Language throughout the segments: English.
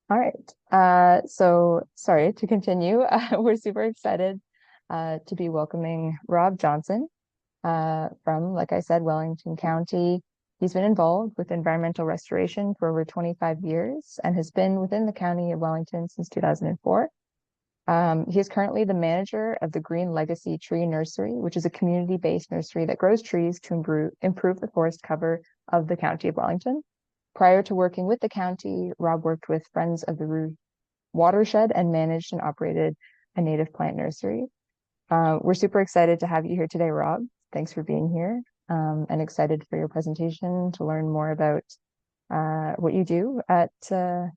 All right. So sorry to continue. We're super excited to be welcoming Rob Johnson from, like I said, Wellington County. He's been involved with environmental restoration for over 25 years and has been within the County of Wellington since 2004. He is currently the manager of the Green Legacy Tree Nursery, which is a community-based nursery that grows trees to improve the forest cover of the County of Wellington. Prior to working with the county, Rob worked with Friends of the Rouge Watershed and managed and operated a native plant nursery. We're super excited to have you here today, Rob. Thanks for being here, and excited for your presentation to learn more about what you do at your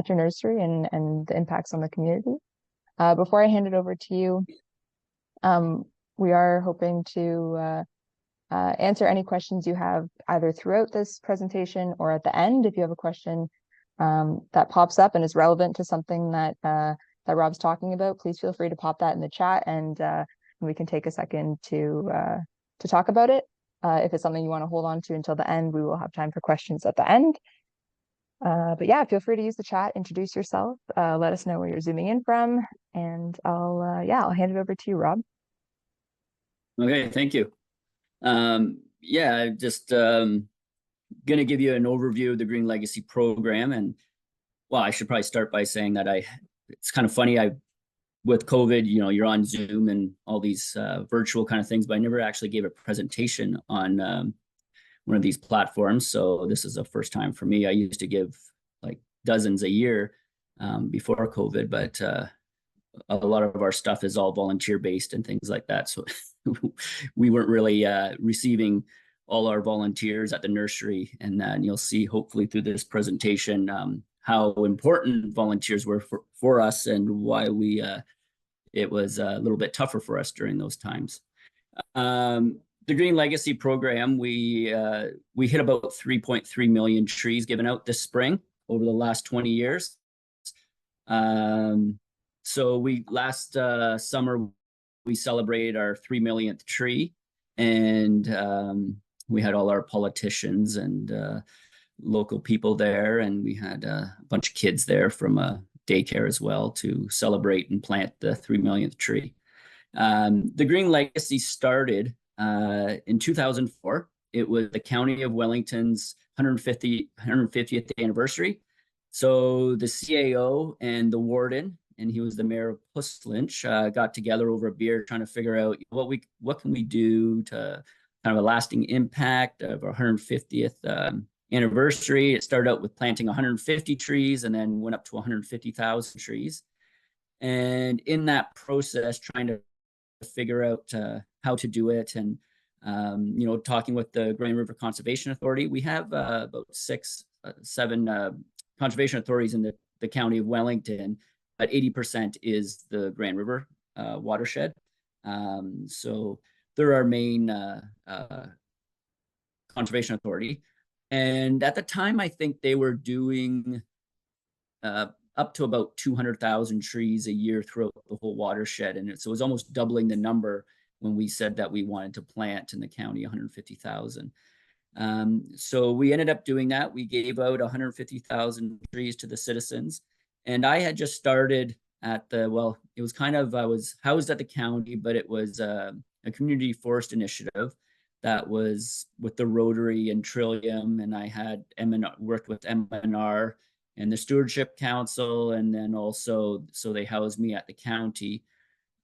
nursery and the impacts on the community. Before I hand it over to you, we are hoping to answer any questions you have either throughout this presentation or at the end. If you have a question that pops up and is relevant to something that Rob's talking about, please feel free to pop that in the chat, and we can take a second to talk about it. If it's something you want to hold on to until the end, we will have time for questions at the end. But yeah, feel free to use the chat, introduce yourself, let us know where you're zooming in from, and I'll hand it over to you, Rob. Okay, thank you. Yeah, just going to give you an overview of the Green Legacy program. And well, I should probably start by saying that it's kind of funny, with COVID, you're on Zoom and all these virtual kind of things, but I never actually gave a presentation on one of these platforms. So this is the first time for me. I used to give like dozens a year before COVID, but a lot of our stuff is all volunteer based and things like that. So we weren't really receiving all our volunteers at the nursery. And you'll see hopefully through this presentation how important volunteers were for us and why it was a little bit tougher for us during those times. The Green Legacy program, we hit about 3.3 million trees given out this spring over the last 20 years. So last summer, we celebrated our 3 millionth tree, and we had all our politicians and local people there, and we had a bunch of kids there from a daycare as well to celebrate and plant the 3 millionth tree. The Green Legacy started in 2004. It was the County of Wellington's 150th anniversary. So the CAO and the warden, and he was the mayor of Puss Lynch, got together over a beer trying to figure out what can we do to kind of a lasting impact of our 150th anniversary. It started out with planting 150 trees and then went up to 150,000 trees. And in that process, trying to figure out how to do it, and talking with the Grand River Conservation Authority. We have about 6-7 conservation authorities in the County of Wellington, but 80% is the Grand River Watershed. So they're our main conservation authority. And at the time, I think they were doing up to about 200,000 trees a year throughout the whole watershed. And so it was almost doubling the number when we said that we wanted to plant in the county 150,000. So we ended up doing that. We gave out 150,000 trees to the citizens. And I had just started at it was kind of, I was housed at the county, but it was a community forest initiative that was with the Rotary and Trillium. And I had worked with MNR and the Stewardship Council. And then also, so they housed me at the county.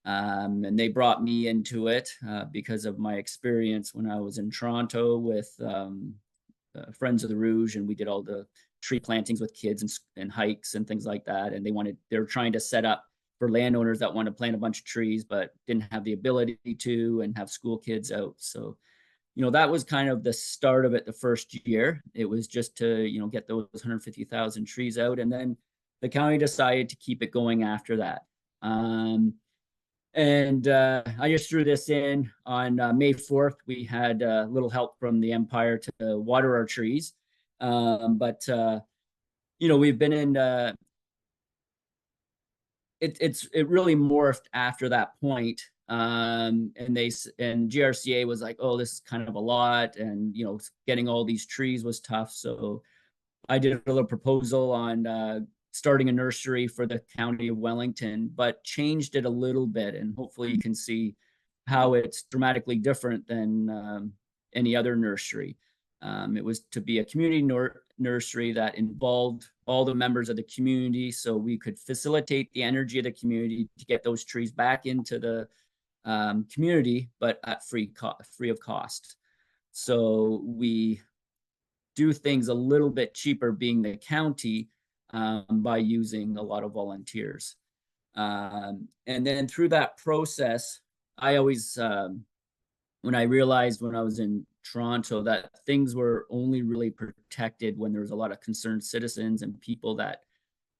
And they brought me into it because of my experience when I was in Toronto with Friends of the Rouge, and we did all the tree plantings with kids and hikes and things like that. And they were trying to set up for landowners that want to plant a bunch of trees, but didn't have the ability to, and have school kids out. So, that was kind of the start of it the first year. It was just to, get those 150,000 trees out. And then the county decided to keep it going after that. And I just threw this in on May 4th. We had a little help from the Empire to water our trees. But we've been in, it really morphed after that point. And GRCA was like, oh, this is kind of a lot, and getting all these trees was tough. So I did a little proposal on starting a nursery for the County of Wellington, but changed it a little bit, and hopefully you can see how it's dramatically different than any other nursery. It was to be a community nursery that involved all the members of the community, so we could facilitate the energy of the community to get those trees back into the community, but at free of cost. So we do things a little bit cheaper, being the county, by using a lot of volunteers. And then through that process, I always, when I realized when I was in Toronto that things were only really protected when there was a lot of concerned citizens and people that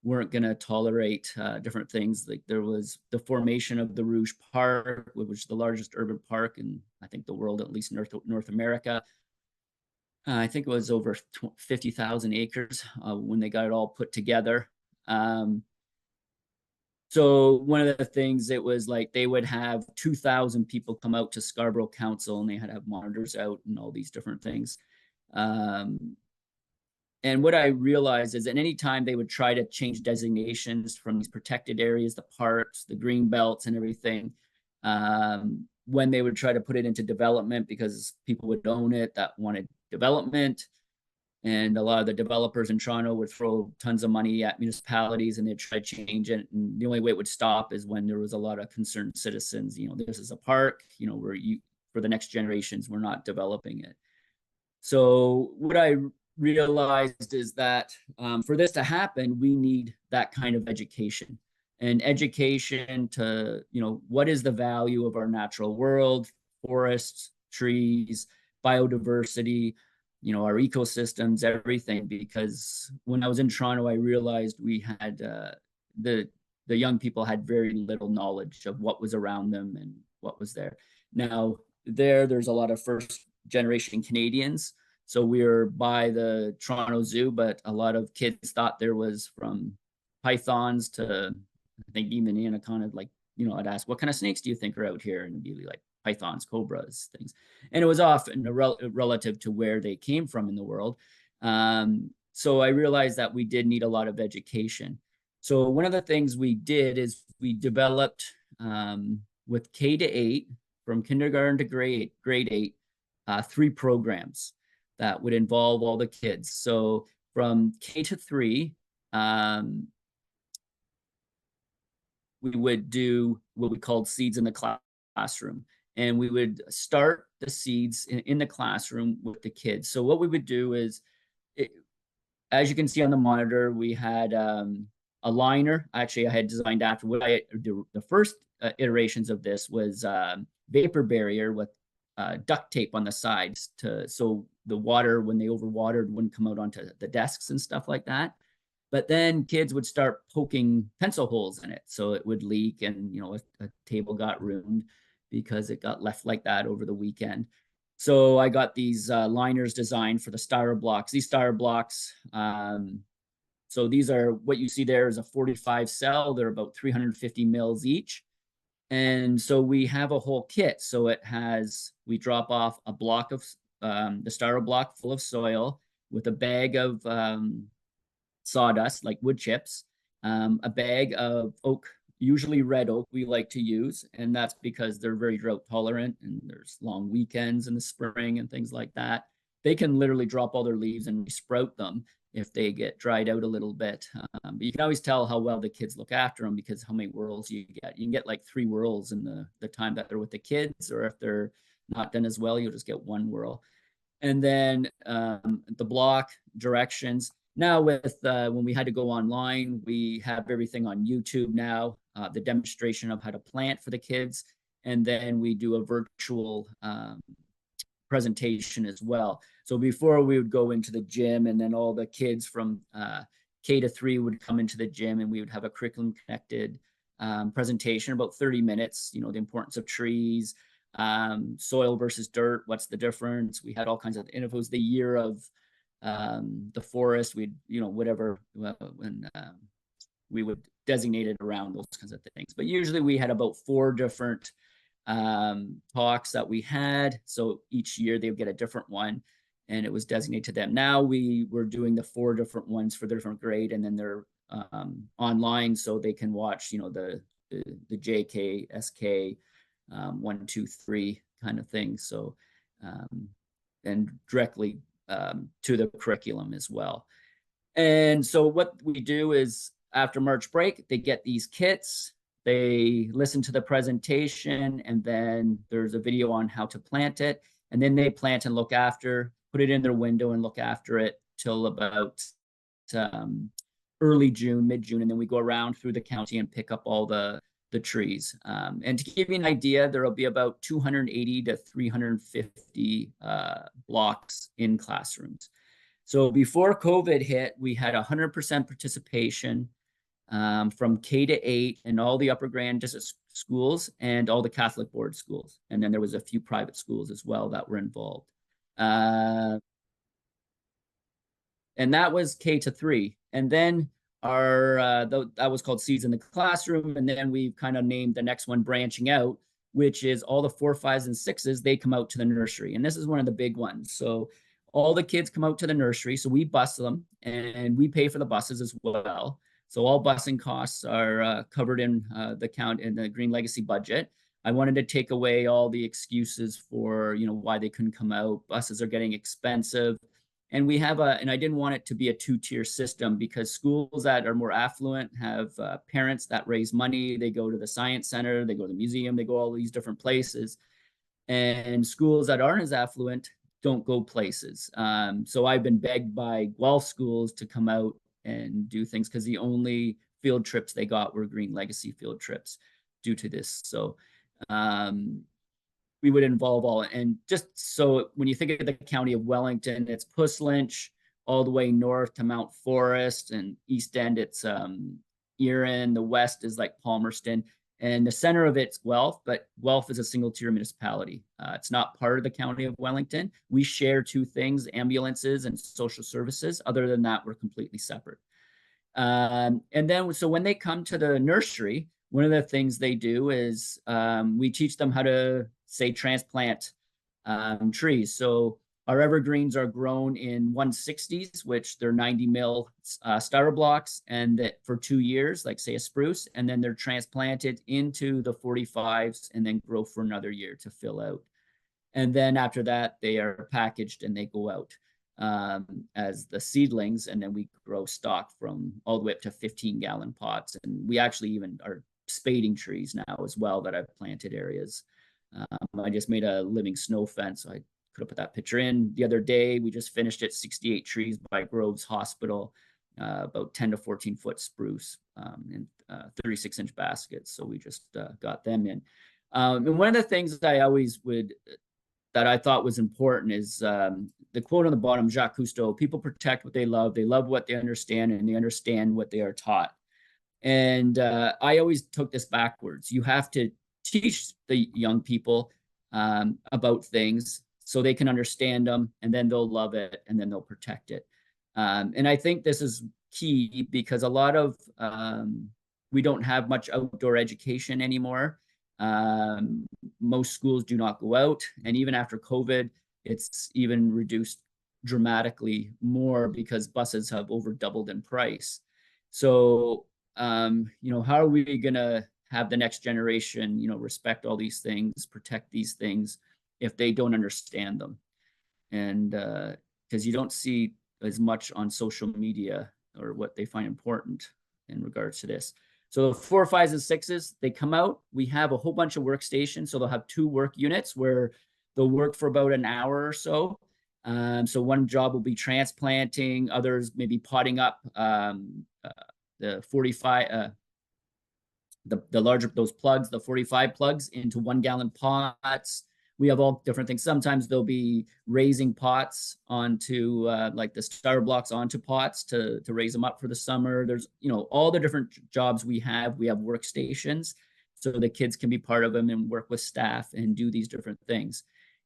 weren't going to tolerate different things. Like there was the formation of the Rouge Park, which was the largest urban park in, I think, the world, at least North America. I think it was over 50,000 acres when they got it all put together. So one of the things, it was like they would have 2,000 people come out to Scarborough Council, and they had to have monitors out and all these different things. And what I realized is that anytime they would try to change designations from these protected areas, the parks, the green belts and everything, when they would try to put it into development, because people would own it that wanted development, and a lot of the developers in Toronto would throw tons of money at municipalities and they'd try to change it. And the only way it would stop is when there was a lot of concerned citizens. This is a park, where for the next generations, we're not developing it. So what I realized is that for this to happen, we need that kind of education, and education to, what is the value of our natural world, forests, trees, biodiversity, our ecosystems, everything. Because when I was in Toronto, I realized we had the young people had very little knowledge of what was around them and what was there. Now there's a lot of first generation Canadians, so we were by the Toronto Zoo, but a lot of kids thought there was, from pythons to, I think, even anaconda. Like, I'd ask, what kind of snakes do you think are out here? And it'd be like pythons, cobras, things. And it was often relative to where they came from in the world. So I realized that we did need a lot of education. So one of the things we did is we developed with K to 8, from kindergarten to grade 8, 3 programs that would involve all the kids. So from K to 3, we would do what we called seeds in the classroom. And we would start the seeds in the classroom with the kids. So what we would do is, as you can see on the monitor, we had a liner. Actually, I had designed after what I do. The first iterations of this was vapor barrier with duct tape on the sides, so the water, when they overwatered, wouldn't come out onto the desks and stuff like that. But then kids would start poking pencil holes in it, so it would leak, and a table got ruined because it got left like that over the weekend. So I got these liners designed for the styro blocks. These styro blocks, so these are, what you see there is a 45 cell. They're about 350 mils each. And so we have a whole kit. So we drop off a block of the styro block full of soil with a bag of sawdust, like wood chips, a bag of oak, usually red oak we like to use, and that's because they're very drought tolerant, and there's long weekends in the spring and things like that. They can literally drop all their leaves and sprout them if they get dried out a little bit. But you can always tell how well the kids look after them because how many whirls you get. You can get like 3 whirls in the time that they're with the kids, or if they're not done as well, you'll just get 1 whirl. And then the block directions. Now with when we had to go online, we have everything on YouTube now, the demonstration of how to plant for the kids. And then we do a virtual presentation as well. So before, we would go into the gym, and then all the kids from K to 3 would come into the gym, and we would have a curriculum connected presentation, about 30 minutes, the importance of trees, soil versus dirt, what's the difference. We had all kinds of, and if it was the year of the forest, we'd, whatever, when we would designate it around those kinds of things. But usually we had about 4 different talks that we had. So each year they would get a different one, and it was designated to them. Now we were doing the 4 different ones for the different grade, and then they're online, so they can watch, the JK, SK, 1, 2, 3 kind of thing. So, and directly to the curriculum as well. And so what we do is after March break, they get these kits, they listen to the presentation, and then there's a video on how to plant it. And then they plant and put it in their window and look after it till about early June, mid-June. And then we go around through the county and pick up all the trees. And to give you an idea, there will be about 280 to 350 blocks in classrooms. So before COVID hit, we had 100% participation from K to 8 and all the upper Grand District schools and all the Catholic board schools. And then there was a few private schools as well that were involved. And that was K to 3. And then that was called Seeds in the Classroom. And then we kind of named the next one Branching Out, which is all the 4, 5s, and 6s, they come out to the nursery. And this is one of the big ones. So all the kids come out to the nursery. So we bus them and we pay for the buses as well. So all busing costs are covered in the Green Legacy budget. I wanted to take away all the excuses for, why they couldn't come out. Buses are getting expensive. And we have and I didn't want it to be a 2-tier system, because schools that are more affluent have parents that raise money. They go to the science center, they go to the museum, they go all these different places. And schools that aren't as affluent don't go places. So I've been begged by Guelph schools to come out and do things, because the only field trips they got were Green Legacy field trips due to this. So we would involve all. And just so when you think of the County of Wellington, it's Puss Lynch all the way north to Mount Forest, and east end it's Erin. The west is like Palmerston, and the center of it's Guelph, but Guelph is a single tier municipality. It's not part of the County of Wellington. We share 2 things, ambulances and social services. Other than that, we're completely separate. And then, so when they come to the nursery, one of the things they do is we teach them how to, say, transplant trees. So our evergreens are grown in 160s, which they're 90 mil styro blocks, and that for 2 years, like say a spruce, and then they're transplanted into the 45s and then grow for another year to fill out. And then after that, they are packaged and they go out as the seedlings, and then we grow stock from all the way up to 15-gallon pots. And we actually even are spading trees now as well that I've planted areas. I just made a living snow fence. So I could have put that picture in the other day. We just finished it, 68 trees by Groves Hospital, about 10 to 14 foot spruce in 36-inch baskets. So we just got them in. And one of the things that I thought was important is the quote on the bottom, Jacques Cousteau: people protect what they love what they understand, and they understand what they are taught. And I always took this backwards. You have to teach the young people about things so they can understand them, and then they'll love it, and then they'll protect it. And I think this is key, because a lot of we don't have much outdoor education anymore. Most schools do not go out, and even after COVID, it's even reduced dramatically more because buses have over doubled in price. So how are we gonna have the next generation, respect all these things, protect these things, if they don't understand them? And because you don't see as much on social media or what they find important in regards to this. So the 4, 5s, and 6s, they come out. We have a whole bunch of workstations. So they'll have 2 work units where they'll work for about an hour or so. So one job will be transplanting, others maybe potting up the 45, the larger, those plugs, the 45 plugs into 1-gallon pots. We have all different things. Sometimes they'll be raising pots onto like the starter blocks onto pots to raise them up for the summer. There's, all the different jobs we have. We have workstations so the kids can be part of them and work with staff and do these different things.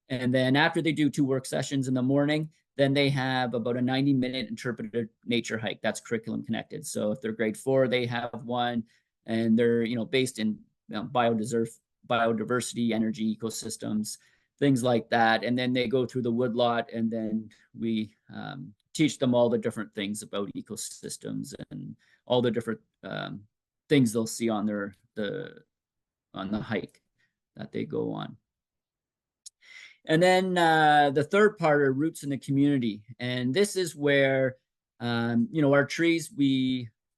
And then after they do 2 work sessions in the morning, then they have about a 90-minute interpretive nature hike. That's curriculum connected. So if they're grade 4, they have one, and they're, based in biodiversity biodiversity, energy, ecosystems, things like that. And then they go through the woodlot, and then we teach them all the different things about ecosystems and all the different things they'll see on on the hike that they go on. And then the third part are roots in the community. And this is where, our trees,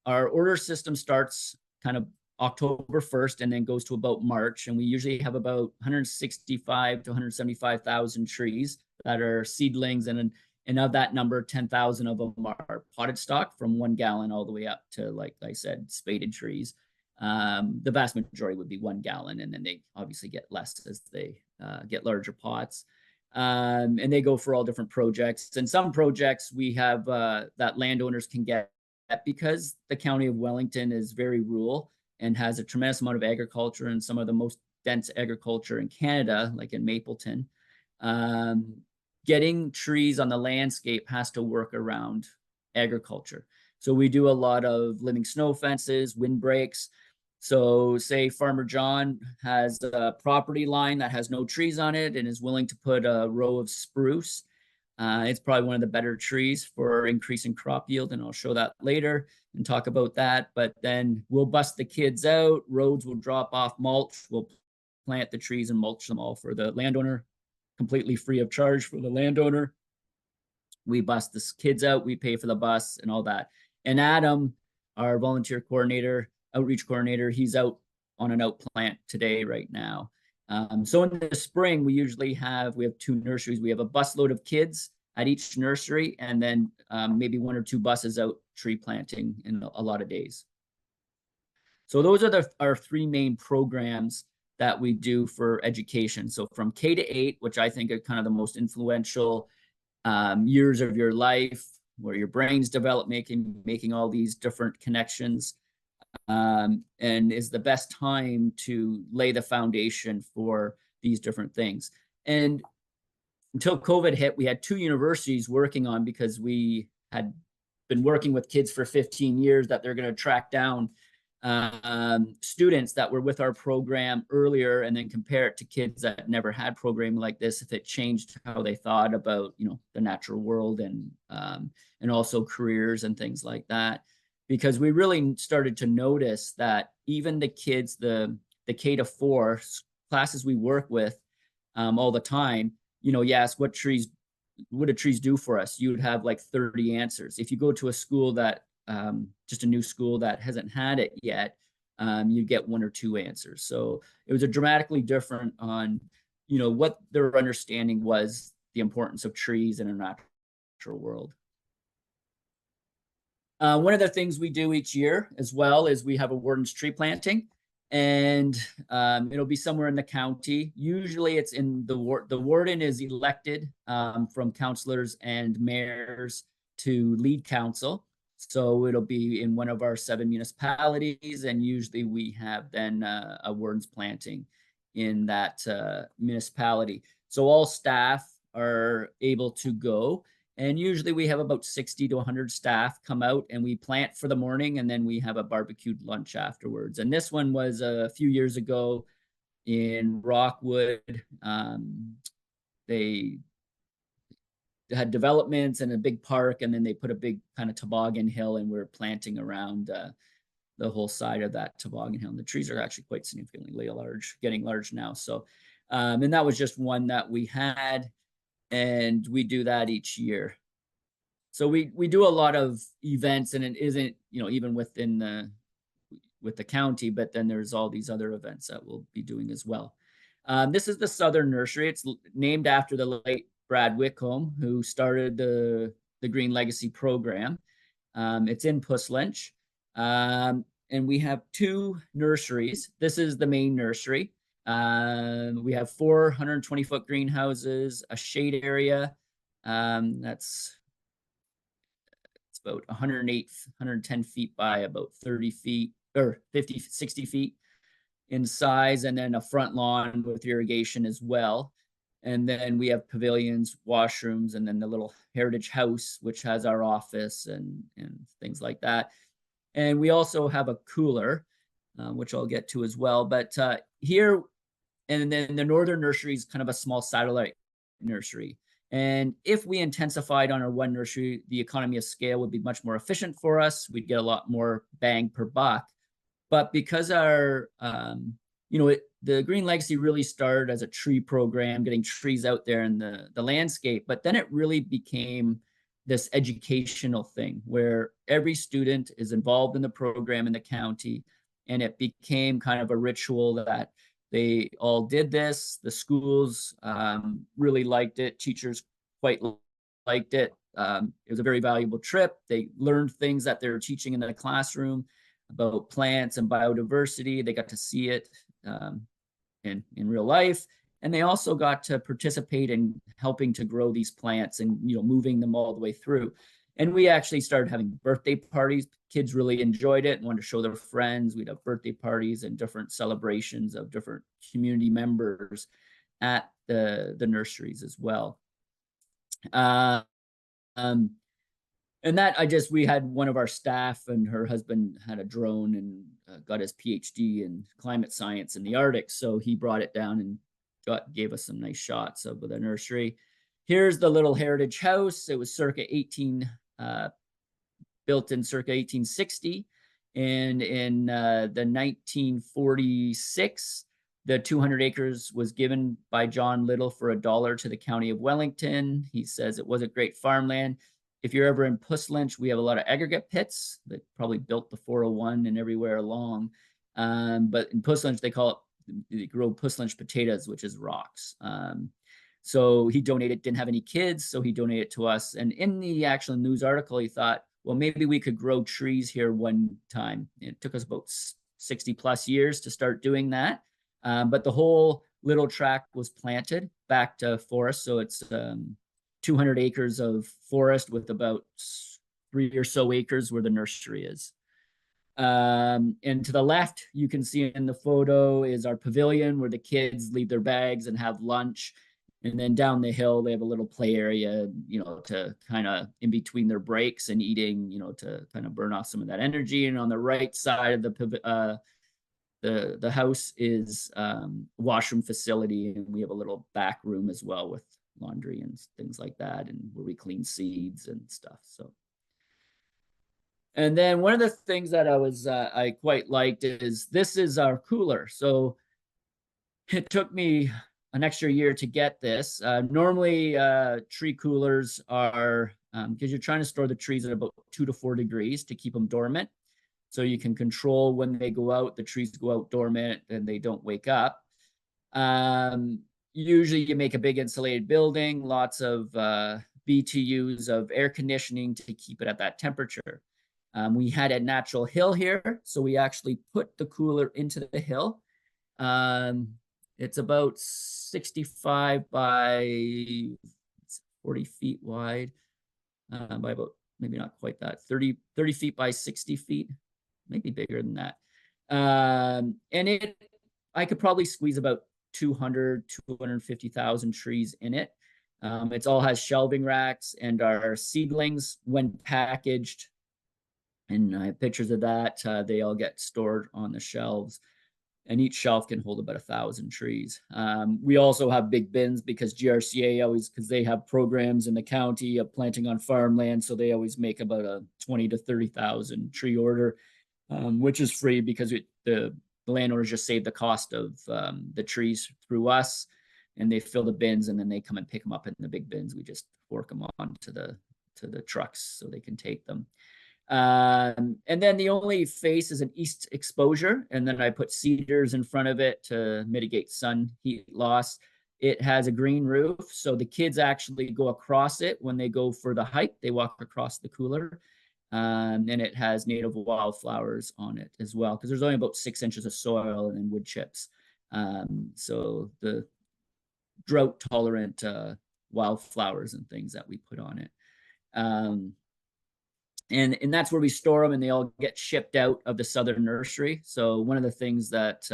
our order system starts kind of October 1st and then goes to about March. And we usually have about 165 to 175,000 trees that are seedlings. And of that number, 10,000 of them are potted stock from 1 gallon all the way up to, like I said, spaded trees. The vast majority would be 1 gallon, and then they obviously get less as they get larger pots. And they go for all different projects. And some projects we have that landowners can get because the County of Wellington is very rural and has a tremendous amount of agriculture and some of the most dense agriculture in Canada, like in Mapleton. Getting trees on the landscape has to work around agriculture. So we do a lot of living snow fences, windbreaks. So say Farmer John has a property line that has no trees on it and is willing to put a row of spruce. It's probably one of the better trees for increasing crop yield, and I'll show that later and talk about that. But then we'll bust the kids out, roads will drop off mulch, we'll plant the trees and mulch them all for the landowner, completely free of charge for the landowner. We bust the kids out, we pay for the bus and all that. And Adam, our volunteer coordinator, outreach coordinator, he's out on an out plant today right now. So in the spring, we have 2 nurseries. We have a busload of kids at each nursery, and then maybe 1 or 2 buses out tree planting in a lot of days. So those are our 3 main programs that we do for education. So from K to 8, which I think are kind of the most influential years of your life, where your brain's develop making all these different connections, and is the best time to lay the foundation for these different things. And until COVID hit, we had 2 universities working on, because we had been working with kids for 15 years, that they're going to track down students that were with our program earlier and then compare it to kids that never had programming like this, if it changed how they thought about, the natural world and also careers and things like that. Because we really started to notice that even the kids, the K to 4 classes we work with all the time, you ask what do trees do for us? You would have like 30 answers. If you go to a school that just a new school that hasn't had it yet, you get 1 or 2 answers. So it was a dramatically different on, what their understanding was the importance of trees in a natural world. One of the things we do each year as well is we have a warden's tree planting, and it'll be somewhere in the county. Usually it's in the warden is elected from councillors and mayors to lead council. So it'll be in one of our 7 municipalities, and usually we have then a warden's planting in that municipality. So all staff are able to go. And usually we have about 60 to 100 staff come out, and we plant for the morning, and then we have a barbecued lunch afterwards. And this one was a few years ago in Rockwood. They had developments and a big park, and then they put a big kind of toboggan hill, and we're planting around the whole side of that toboggan hill. And the trees are actually quite significantly large, getting large now. So, and that was just one that we had. And we do that each year. So we do a lot of events, and it isn't, even within with the county, but then there's all these other events that we'll be doing as well. This is the Southern Nursery. It's named after the late Brad Whitcomb, who started the Green Legacy program. It's in Puss Lynch. And we have 2 nurseries. This is the main nursery. We have 4 120-foot greenhouses, a shade area. It's about 110 feet by about 30 feet or 50, 60 feet in size, and then a front lawn with irrigation as well. And then we have pavilions, washrooms, and then the little heritage house, which has our office and things like that. And we also have a cooler, which I'll get to as well. But here and then the northern nursery is kind of a small satellite nursery. And if we intensified on our one nursery, the economy of scale would be much more efficient for us. We'd get a lot more bang per buck. But because our, the Green Legacy really started as a tree program, getting trees out there in the landscape, but then it really became this educational thing where every student is involved in the program in the county. And it became kind of a ritual that they all did this. The schools really liked it. Teachers quite liked it. It was a very valuable trip. They learned things that they're teaching in the classroom about plants and biodiversity. They got to see it in real life. And they also got to participate in helping to grow these plants and, moving them all the way through. And we actually started having birthday parties. Kids really enjoyed it and wanted to show their friends. We'd have birthday parties and different celebrations of different community members at the nurseries as well. Um, and that we had one of our staff, and her husband had a drone and got his PhD in climate science in the Arctic. So he brought it down and gave us some nice shots of the nursery. Here's the little heritage house. It was built in circa 1860. And in the 1946, the 200 acres was given by John Little for $1 to the County of Wellington. He says it wasn't great farmland. If you're ever in Puslinch, we have a lot of aggregate pits that probably built the 401 and everywhere along. But in Puslinch, they grow Puslinch potatoes, which is rocks. So he donated, didn't have any kids, so he donated to us. And in the actual news article, he thought, well, maybe we could grow trees here one time. It took us about 60 plus years to start doing that. But the whole little tract was planted back to forest. So it's 200 acres of forest with about 3 or so acres where the nursery is. And to the left, you can see in the photo is our pavilion where the kids leave their bags and have lunch. And then down the hill, they have a little play area, to kind of in between their breaks and eating, to kind of burn off some of that energy. And on the right side of the house is washroom facility, and we have a little back room as well with laundry and things like that, and where we clean seeds and stuff. So, and then one of the things that I quite liked is this is our cooler. So it took me an extra year to get this. Normally, tree coolers are because you're trying to store the trees at about 2 to 4 degrees to keep them dormant. So you can control when they go out, the trees go out dormant and they don't wake up. Usually you make a big insulated building, lots of BTUs of air conditioning to keep it at that temperature. We had a natural hill here, so we actually put the cooler into the hill. It's about 65 by 40 feet wide, by about, maybe not quite that, 30 feet by 60 feet, maybe bigger than that. And I could probably squeeze about 250,000 trees in it. It all has shelving racks, and our seedlings, when packaged, and I have pictures of that, they all get stored on the shelves. And each shelf can hold about 1,000 trees. We also have big bins because GRCA because they have programs in the county of planting on farmland. So they always make about a 20 to 30,000 tree order, which is free because the landowners just save the cost of the trees through us, and they fill the bins, and then they come and pick them up in the big bins. We just fork them on to the trucks so they can take them. And then the only face is an east exposure, and then I put cedars in front of it to mitigate sun heat loss. It has a green roof, so the kids actually go across it when they go for the hike. They walk across the cooler, and it has native wildflowers on it as well, because there's only about 6 inches of soil and then wood chips. So the drought tolerant wildflowers and things that we put on it. And that's where we store them, and they all get shipped out of the southern nursery. So one of the things that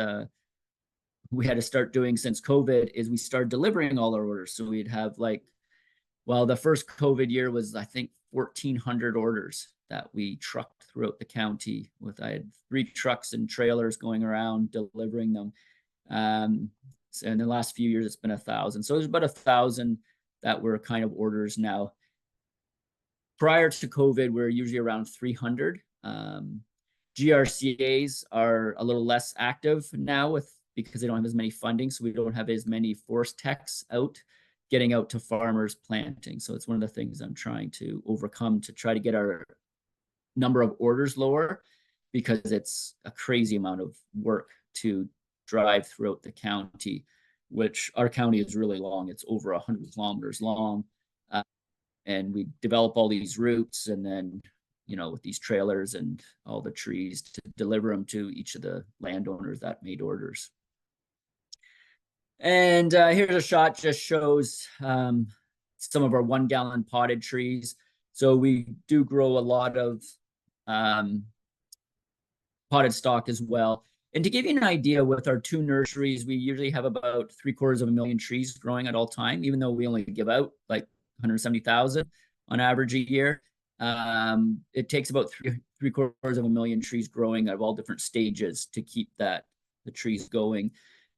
we had to start doing since COVID is we started delivering all our orders. So we'd have the first COVID year was, I think, 1,400 orders that we trucked throughout the county. I had 3 trucks and trailers going around delivering them. in the last few years, it's been 1,000. So there's about 1,000 that were kind of orders now. Prior to COVID, we're usually around 300. GRCAs are a little less active now because they don't have as many funding, so we don't have as many forest techs getting out to farmers planting. So it's one of the things I'm trying to overcome to try to get our number of orders lower, because it's a crazy amount of work to drive throughout the county, which our county is really long. It's over 100 kilometers long. And we develop all these routes, and then, with these trailers and all the trees to deliver them to each of the landowners that made orders. And here's a shot, just shows some of our 1 gallon potted trees. So we do grow a lot of potted stock as well. And to give you an idea, with our 2 nurseries, we usually have about 750,000 trees growing at all time, even though we only give out like 170,000 on average a year. It takes about 750,000 trees growing at all different stages to keep the trees going,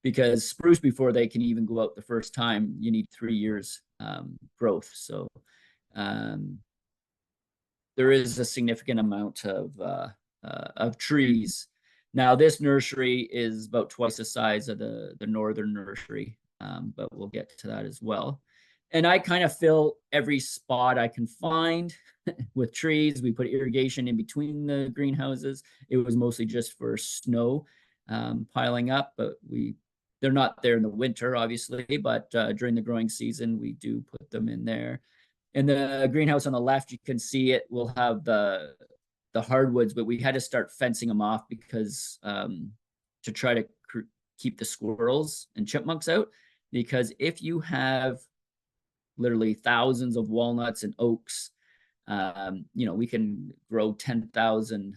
because spruce, before they can even go out the first time, you need 3 years growth. So there is a significant amount of trees. Now, this nursery is about twice the size of the northern nursery, but we'll get to that as well. And I kind of fill every spot I can find with trees. We put irrigation in between the greenhouses. It was mostly just for snow piling up, but they're not there in the winter, obviously, but during the growing season, we do put them in there. In the greenhouse on the left, you can see it will have the hardwoods, but we had to start fencing them off because to try to keep the squirrels and chipmunks out. Because if you have literally thousands of walnuts and oaks, we can grow 10,000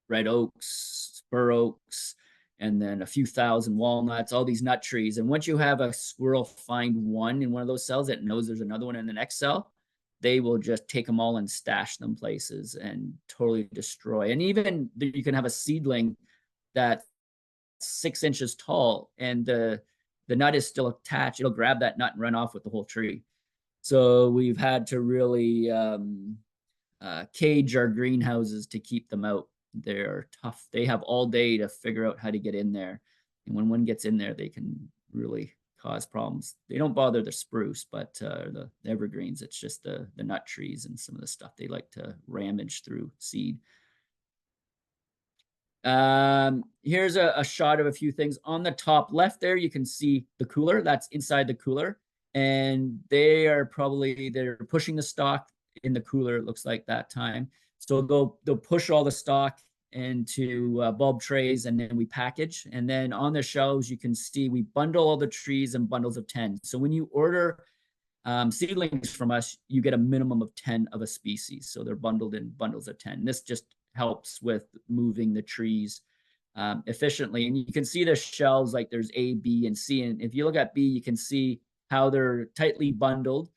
red oaks, spur oaks, and then a few thousand walnuts, all these nut trees. And once you have a squirrel find one in one of those cells, it knows there's another one in the next cell, they will just take them all and stash them places and totally destroy. And even you can have a seedling that's 6 inches tall, and the nut is still attached. It'll grab that nut and run off with the whole tree. So we've had to really cage our greenhouses to keep them out. They're tough. They have all day to figure out how to get in there. And when one gets in there, they can really cause problems. They don't bother the spruce, but the evergreens, it's just the nut trees and some of the stuff they like to ramage through seed. Here's a shot of a few things. On the top left there, you can see the cooler. That's inside the cooler. And they're pushing the stock in the cooler, it looks like that time. So they'll push all the stock into bulb trays, and then we package. And then on the shelves, you can see we bundle all the trees in bundles of 10. So when you order seedlings from us, you get a minimum of 10 of a species. So they're bundled in bundles of 10. This just helps with moving the trees efficiently. And you can see the shelves, like there's A, B, and C. And if you look at B, you can see how they're tightly bundled.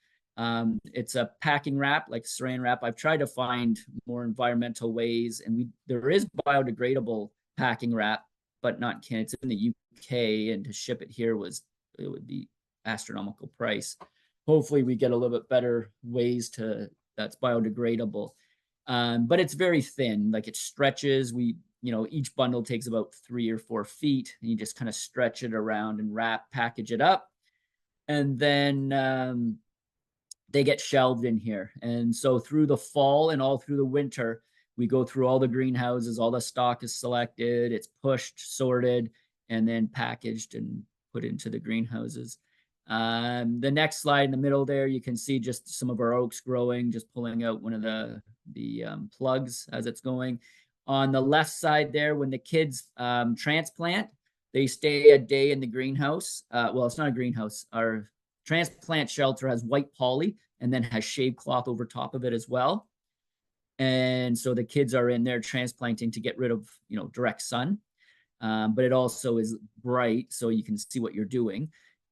It's a packing wrap, like saran wrap. I've tried to find more environmental ways, and there is biodegradable packing wrap, but not Canada. It's in the UK, and to ship it here it would be astronomical price. Hopefully we get a little bit better ways that's biodegradable. But it's very thin, like it stretches. Each bundle takes about 3 or 4 feet, and you just kind of stretch it around and package it up. And then they get shelved in here. And so through the fall and all through the winter, we go through all the greenhouses, all the stock is selected, it's pushed, sorted, and then packaged and put into the greenhouses. The next slide in the middle there, you can see just some of our oaks growing, just pulling out one of the plugs as it's going. On the left side there, when the kids transplant, they stay a day in the greenhouse. Well, it's not a greenhouse. Our transplant shelter has white poly and then has shade cloth over top of it as well. And so the kids are in there transplanting to get rid of, direct sun. But it also is bright, so you can see what you're doing.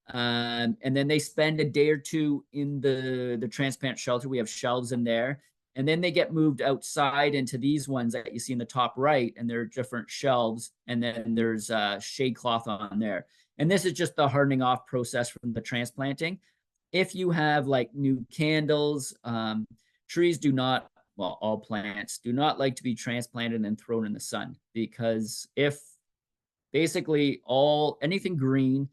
And then they spend a day or two in the transplant shelter. We have shelves in there. And then they get moved outside into these ones that you see in the top right, and they're different shelves. And then there's shade cloth on there. And this is just the hardening off process from the transplanting. If you have like new candles, trees do not, well, all plants do not like to be transplanted and thrown in the sun, because if basically anything green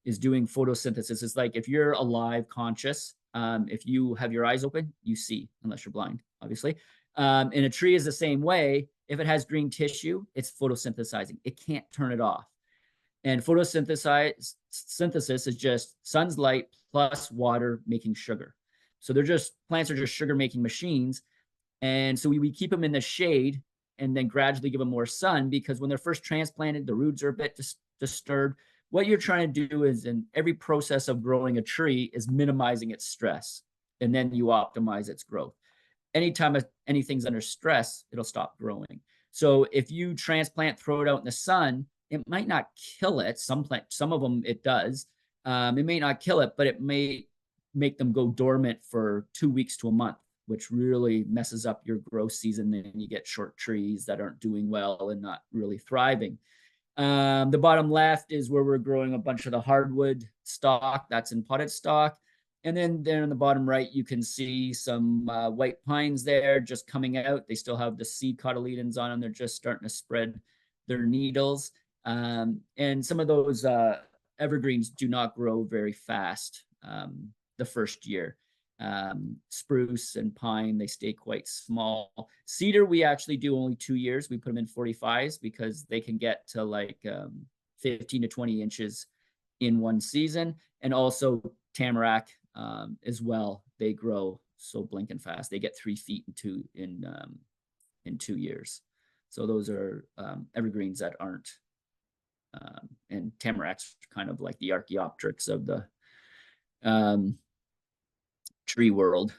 is doing photosynthesis. It's like if you're alive, conscious, if you have your eyes open, you see, unless you're blind, obviously. And a tree is the same way. If it has green tissue, it's photosynthesizing. It can't turn it off. And photosynthesis is just sun's light plus water making sugar. So plants are just sugar making machines. And so we keep them in the shade and then gradually give them more sun, because when they're first transplanted, the roots are a bit disturbed. What you're trying to do is, in every process of growing a tree, is minimizing its stress, and then you optimize its growth. Anytime anything's under stress, it'll stop growing. So if you transplant, throw it out in the sun, it might not kill it. Some of them it does. It may not kill it, but it may make them go dormant for 2 weeks to a month, which really messes up your growth season. And you get short trees that aren't doing well and not really thriving. The bottom left is where we're growing a bunch of the hardwood stock that's in potted stock. And then there in the bottom right, you can see some white pines there just coming out. They still have the seed cotyledons on them. They're just starting to spread their needles. And some of those evergreens do not grow very fast the first year. Spruce and pine, they stay quite small. Cedar, we actually do only 2 years. We put them in 45s because they can get to like 15 to 20 inches in one season. And also tamarack as well. They grow so blinking fast. They get 3 feet in 2 years. So those are evergreens that aren't, and tamaracks kind of like the Archaeopteryx of the tree world.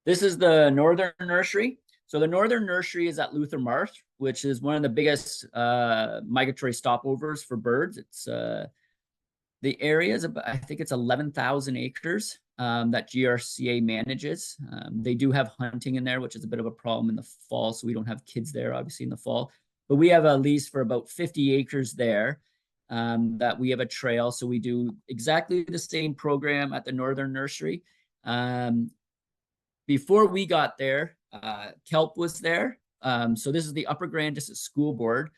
This is the Northern Nursery. So the Northern Nursery is at Luther Marsh, which is one of the biggest migratory stopovers for birds. It's the area is about, I think it's 11,000 acres that GRCA manages. They do have hunting in there, which is a bit of a problem in the fall. So we don't have kids there, obviously, in the fall. But we have a lease for about 50 acres there that we have a trail. So we do exactly the same program at the Northern Nursery. Before we got there, kelp was there. So this is the Upper Grand District School Board.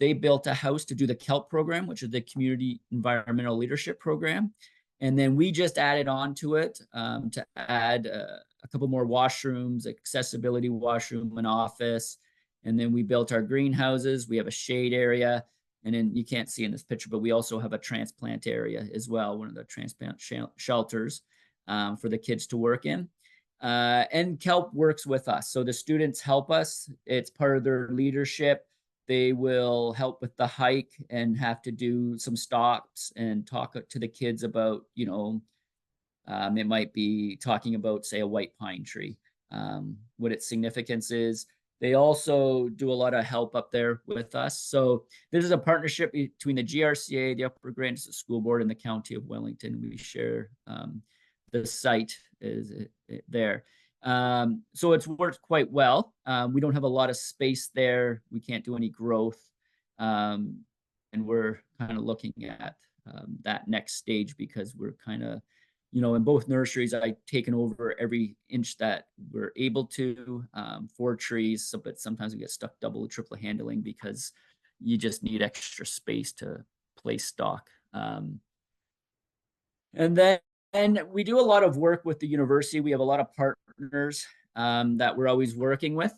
They built a house to do the kelp program, which is the Community Environmental Leadership Program. And then we just added on to it to add a couple more washrooms, accessibility washroom, an office. And then we built our greenhouses. We have a shade area. And then you can't see in this picture, but we also have a transplant area as well, one of the transplant shelters for the kids to work in. And kelp works with us. So the students help us. It's part of their leadership. They will help with the hike and have to do some stops and talk to the kids about, it might be talking about, say, a white pine tree, what its significance is. They also do a lot of help up there with us. So this is a partnership between the GRCA, the Upper Grand District School Board, and the County of Wellington. We share the site is there. So it's worked quite well. We don't have a lot of space there. We can't do any growth. And we're kind of looking at that next stage, because we're kind of, in both nurseries, I've taken over every inch that we're able to for trees. So, but sometimes we get stuck double or triple handling because you just need extra space to place stock. And we do a lot of work with the university. We have a lot of partners that we're always working with.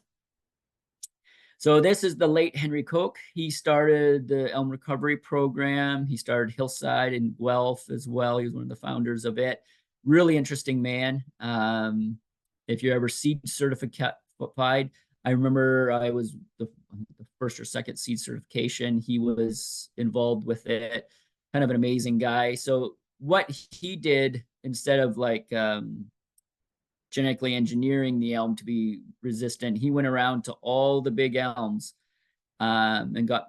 So this is the late Henry Koch. He started the Elm Recovery Program. He started Hillside in Guelph as well. He was one of the founders of it. Really interesting man. If you're ever seed certified, I remember I was the first or second seed certification. He was involved with it. Kind of an amazing guy. So what he did, instead of like genetically engineering the elm to be resistant, he went around to all the big elms and got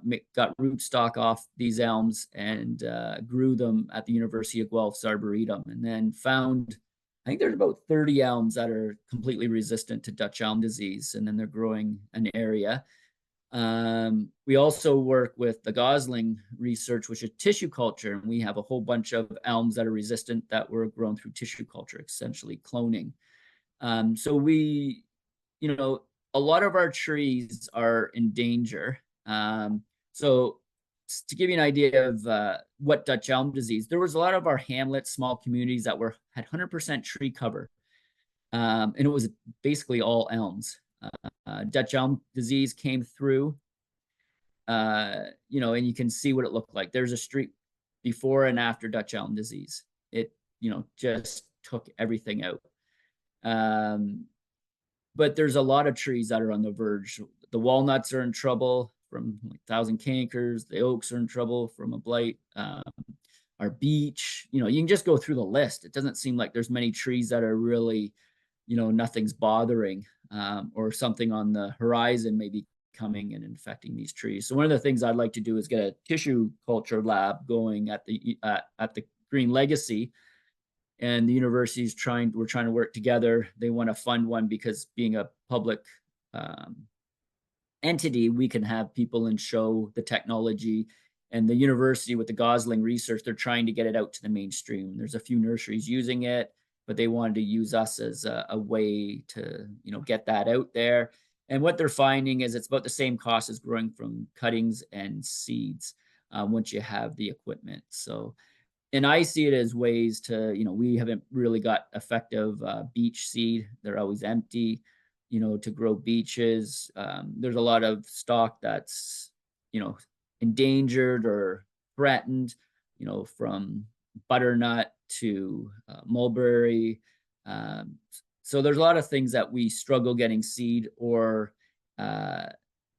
rootstock off these elms and grew them at the University of Guelph's Arboretum, and then found I think there's about 30 elms that are completely resistant to Dutch elm disease, and then they're growing an area. We also work with the Gosling research, which is tissue culture, and we have a whole bunch of elms that are resistant that were grown through tissue culture, essentially cloning. So we, you know, a lot of our trees are in danger. So to give you an idea of what Dutch elm disease, there was a lot of our hamlets, small communities that had 100% tree cover, and it was basically all elms. Dutch elm disease came through, and you can see what it looked like. There's a street before and after Dutch elm disease. It, just took everything out. But there's a lot of trees that are on the verge. The walnuts are in trouble from like thousand cankers. The oaks are in trouble from a blight. Our beech, you can just go through the list. It doesn't seem like there's many trees that are really, nothing's bothering, or something on the horizon maybe coming and infecting these trees. So one of the things I'd like to do is get a tissue culture lab going at the Green Legacy, and the university is we're trying to work together. They want to fund one because being a public entity, we can have people and show the technology. And the university with the Gosling research, they're trying to get it out to the mainstream. There's a few nurseries using it, but they wanted to use us as a way to, get that out there. And what they're finding is it's about the same cost as growing from cuttings and seeds once you have the equipment. So, and I see it as ways to, we haven't really got effective beech seed. They're always empty, to grow beeches. There's a lot of stock that's, endangered or threatened, from butternut to mulberry. So there's a lot of things that we struggle getting seed, or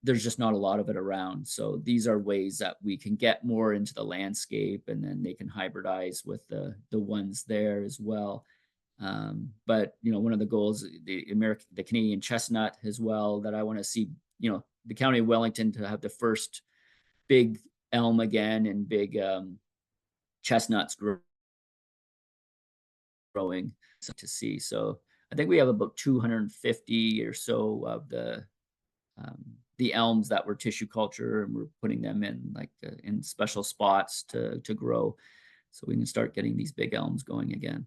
there's just not a lot of it around. So these are ways that we can get more into the landscape, and then they can hybridize with the ones there as well. But one of the goals, the Canadian chestnut as well, that I want to see, the County of Wellington to have the first big elm again, and big chestnuts growing to see. So I think we have about 250 or so of the elms that were tissue culture, and we're putting them in in special spots to grow, so we can start getting these big elms going again.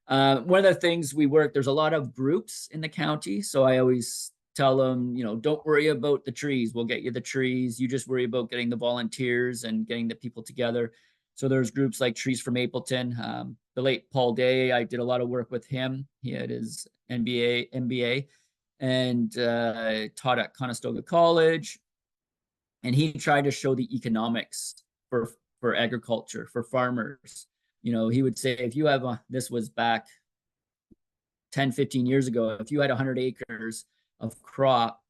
One of the things there's a lot of groups in the county, so I always tell them, don't worry about the trees. We'll get you the trees. You just worry about getting the volunteers and getting the people together. So there's groups like Trees for Mapleton. The late Paul Day, I did a lot of work with him. He had his MBA, and taught at Conestoga College. And he tried to show the economics for agriculture, for farmers. He would say, if you have this was back 10, 15 years ago, if you had 100 acres of crop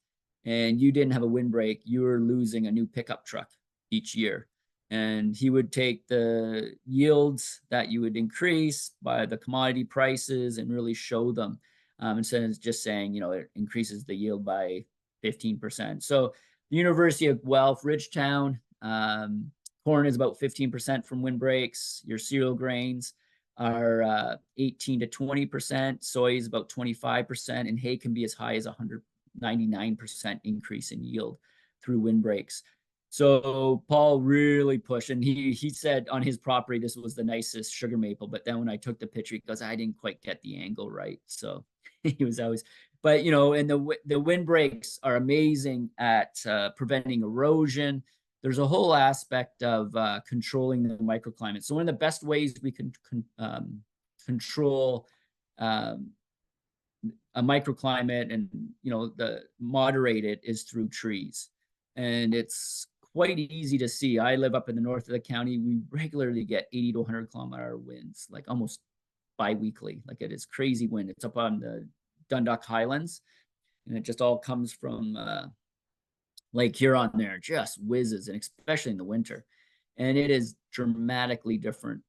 and you didn't have a windbreak, you were losing a new pickup truck each year. And he would take the yields that you would increase by the commodity prices and really show them, instead of just saying, it increases the yield by 15%. So the University of Guelph, Ridgetown, corn is about 15% from windbreaks. Your cereal grains are 18 to 20%. Soy is about 25%, and hay can be as high as 199% increase in yield through windbreaks. So Paul really pushed, and he said on his property this was the nicest sugar maple. But then when I took the picture, he goes, I didn't quite get the angle right. So he was always, but and the windbreaks are amazing at preventing erosion. There's a whole aspect of controlling the microclimate. So one of the best ways we can control a microclimate and moderate it is through trees. And it's quite easy to see. I live up in the north of the county. We regularly get 80 to 100-kilometer winds, like almost bi-weekly. Like it is crazy wind. It's up on the Dundalk Highlands, and it just all comes from Lake Huron there, just whizzes, and especially in the winter. And it is dramatically different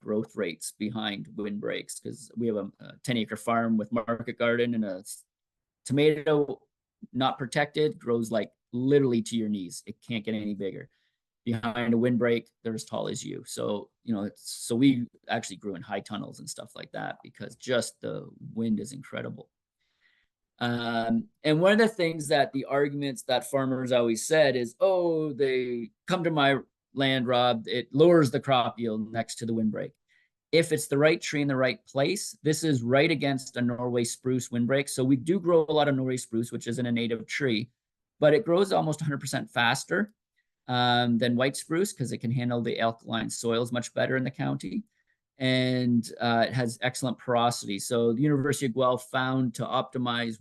growth rates behind windbreaks, because we have a 10-acre farm with market garden, and a tomato not protected grows like literally to your knees. It can't get any bigger. behind a windbreak, they're as tall as you. So, so we actually grew in high tunnels and stuff like that because just the wind is incredible. And one of the things that the arguments that farmers always said is, oh, they come to my land, Rob, it lowers the crop yield next to the windbreak. If it's the right tree in the right place, this is right against a Norway spruce windbreak. So we do grow a lot of Norway spruce, which isn't a native tree, but it grows almost 100% faster than white spruce because it can handle the alkaline soils much better in the county. And it has excellent porosity. So the University of Guelph found to optimize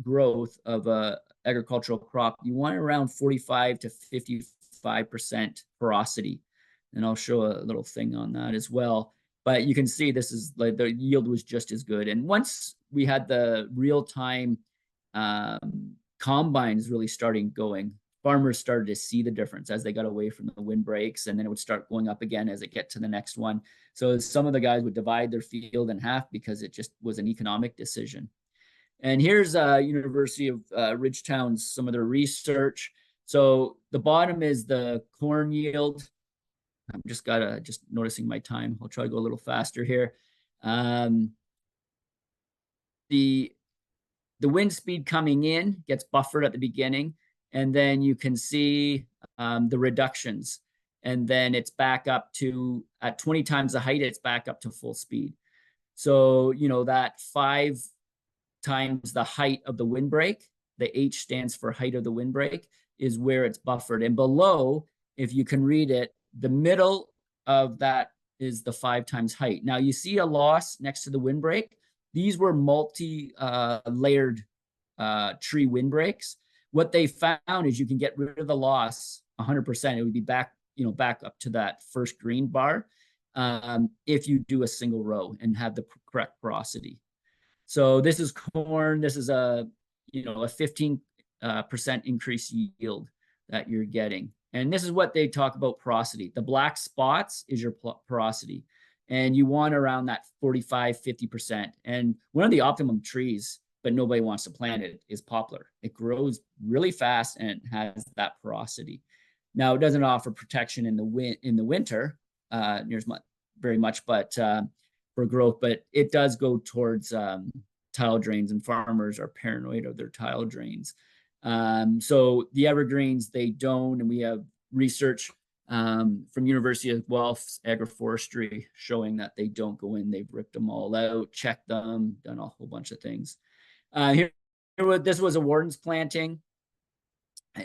growth of a agricultural crop, you want around 45 to 55% porosity. And I'll show a little thing on that as well. But you can see this is like the yield was just as good. And once we had the real-time combines really starting going, farmers started to see the difference as they got away from the windbreaks, and then it would start going up again as it get to the next one. So some of the guys would divide their field in half because it just was an economic decision. And here's University of Ridgetown's some of their research. So the bottom is the corn yield. I'm just noticing my time. I'll try to go a little faster here. The wind speed coming in gets buffered at the beginning, and then you can see the reductions. And then it's back up to, at 20 times the height, it's back up to full speed. So, that 5 times the height of the windbreak, the H stands for height of the windbreak, is where it's buffered. And below, if you can read it, the middle of that is the 5 times height. Now you see a loss next to the windbreak. These were multi-layered tree windbreaks. What they found is you can get rid of the loss 100%. It would be back up to that first green bar if you do a single row and have the correct porosity. So this is corn. This is a 15% increase yield that you're getting. And this is what they talk about porosity. The black spots is your porosity. And you want around that 45, 50%. And one of the optimum trees, but nobody wants to plant it, is poplar. It grows really fast and it has that porosity. Now, it doesn't offer protection in the winter very much, but for growth, but it does go towards tile drains, and farmers are paranoid of their tile drains. So the evergreens, they don't, and we have research from University of Guelph's agroforestry showing that they don't go in. They've ripped them all out, checked them, done a whole bunch of things. This was a warden's planting.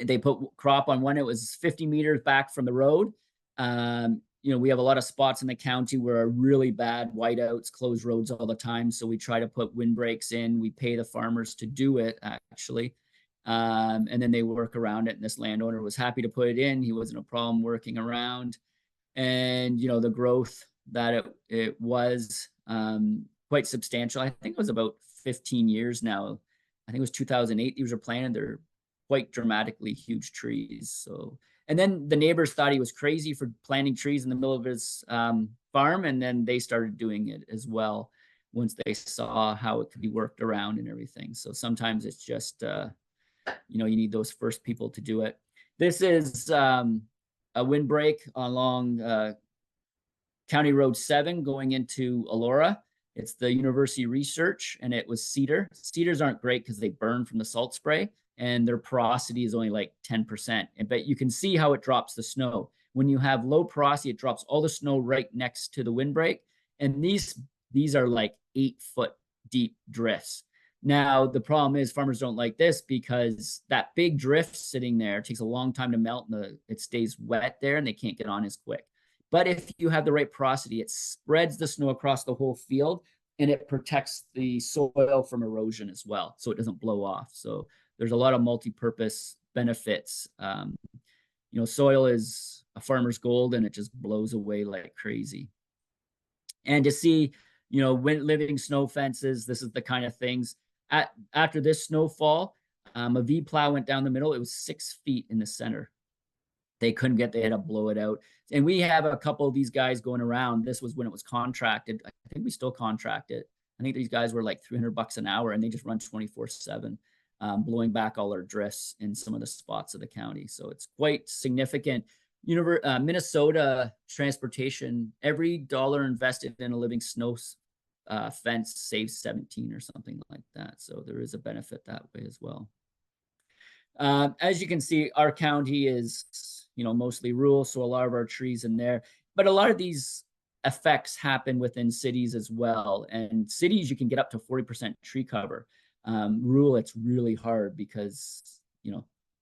They put crop on one. It was 50 meters back from the road. We have a lot of spots in the county where are really bad whiteouts, closed roads all the time. So we try to put windbreaks in. We pay the farmers to do it, actually. And then they work around it. And this landowner was happy to put it in. He wasn't a problem working around. And, the growth that it was quite substantial. I think it was about 15 years now. I think it was 2008. These were planted. They're quite dramatically huge trees. So, and then the neighbors thought he was crazy for planting trees in the middle of his farm. And then they started doing it as well once they saw how it could be worked around and everything. So sometimes it's just, you need those first people to do it. This is a windbreak along County Road 7 going into Elora. It's the university research, and it was cedar. Cedars aren't great because they burn from the salt spray, and their porosity is only like 10%. But you can see how it drops the snow. When you have low porosity, it drops all the snow right next to the windbreak. And these are like 8-foot deep drifts. Now, the problem is farmers don't like this because that big drift sitting there takes a long time to melt, and it stays wet there, and they can't get on as quick. But if you have the right porosity, it spreads the snow across the whole field, and it protects the soil from erosion as well, so it doesn't blow off. So there's a lot of multi-purpose benefits. Soil is a farmer's gold, and it just blows away like crazy. And to see, living snow fences, this is the kind of things. After this snowfall, a V plow went down the middle. It was 6 feet in the center. They had to blow it out. And we have a couple of these guys going around. This was when it was contracted. I think we still contract it. I think these guys were like $300 an hour, and they just run 24/7. blowing back all our drifts in some of the spots of the county. So it's quite significant. Minnesota transportation, every dollar invested in a living snow fence saves 17 or something like that. So there is a benefit that way as well. As you can see, our county is, mostly rural, so a lot of our trees in there, but a lot of these effects happen within cities as well. And cities, you can get up to 40% tree cover. Rural, it's really hard because,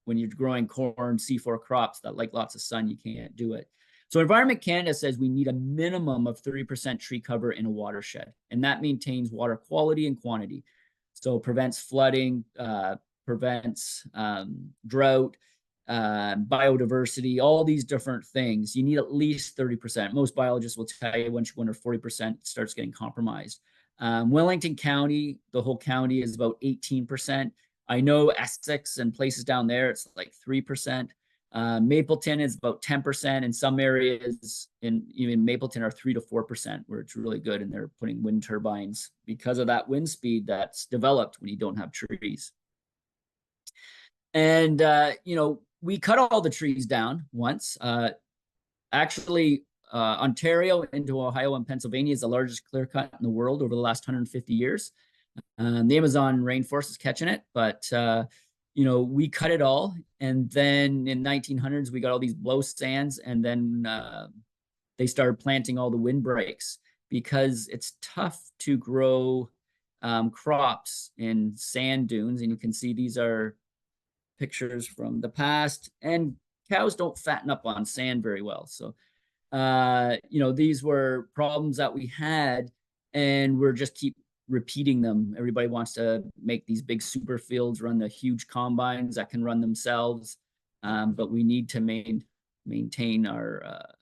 when you're growing corn, C4 crops that like lots of sun, you can't do it. So Environment Canada says we need a minimum of 30% tree cover in a watershed, and that maintains water quality and quantity. So prevents flooding, prevents drought, biodiversity, all these different things. You need at least 30%. Most biologists will tell you once you go under 40%, it starts getting compromised. Wellington County, the whole county is about 18%. I know Essex and places down there, it's like 3%. Mapleton is about 10%. In some areas, even Mapleton are 3 to 4%, where it's really good. And they're putting wind turbines because of that wind speed that's developed when you don't have trees. And, we cut all the trees down once. Actually, Ontario into Ohio and Pennsylvania is the largest clear cut in the world over the last 150 years. The Amazon rainforest is catching it, but we cut it all. And then in 1900s, we got all these blow stands, and then they started planting all the windbreaks because it's tough to grow crops in sand dunes. And you can see these are pictures from the past, and cows don't fatten up on sand very well. So, these were problems that we had, and we're just keep repeating them. Everybody wants to make these big super fields, run the huge combines that can run themselves. But we need to maintain our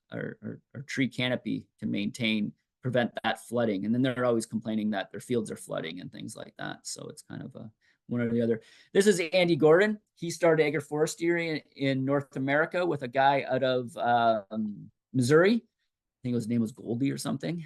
tree canopy to prevent that flooding. And then they're always complaining that their fields are flooding and things like that. So it's kind of one or the other. This is Andy Gordon. He started agroforestry in North America with a guy out of Missouri. I think his name was Goldie or something.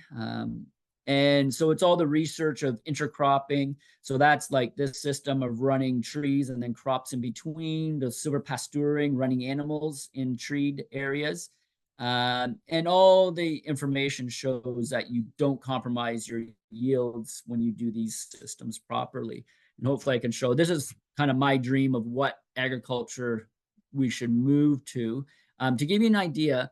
And so it's all the research of intercropping. So that's like this system of running trees and then crops in between, the silvopasturing, running animals in treed areas. And all the information shows that you don't compromise your yields when you do these systems properly. And hopefully I can show, this is kind of my dream of what agriculture we should move to. To give you an idea,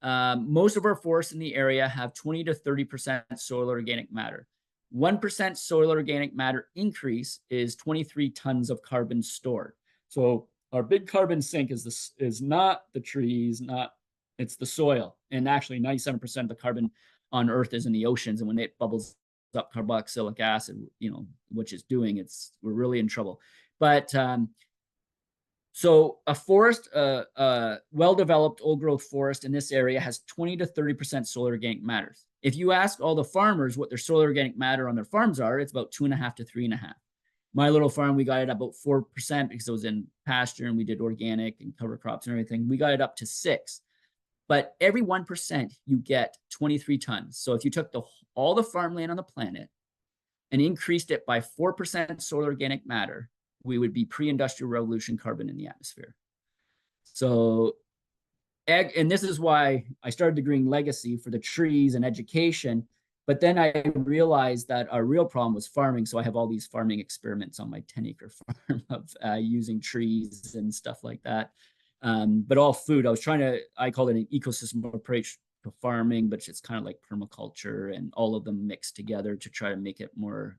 most of our forests in the area have 20 to 30% soil organic matter. 1% soil organic matter increase is 23 tons of carbon stored. So our big carbon sink is not the trees, it's the soil. And actually 97% of the carbon on Earth is in the oceans. And when it bubbles up carboxylic acid, which is doing, we're really in trouble. But so a forest, well-developed old growth forest in this area has 20 to 30% soil organic matter. If you ask all the farmers what their soil organic matter on their farms are, it's about 2.5 to 3.5. My little farm, we got it about 4% because it was in pasture and we did organic and cover crops and everything. We got it up to 6. But every 1%, you get 23 tons. So if you took all the farmland on the planet and increased it by 4% soil organic matter, we would be pre-industrial revolution carbon in the atmosphere. So, and this is why I started the Green Legacy for the trees and education. But then I realized that our real problem was farming. So I have all these farming experiments on my 10-acre farm of using trees and stuff like that. But all food, I call it an ecosystem approach to farming, but it's kind of like permaculture and all of them mixed together to try to make it more,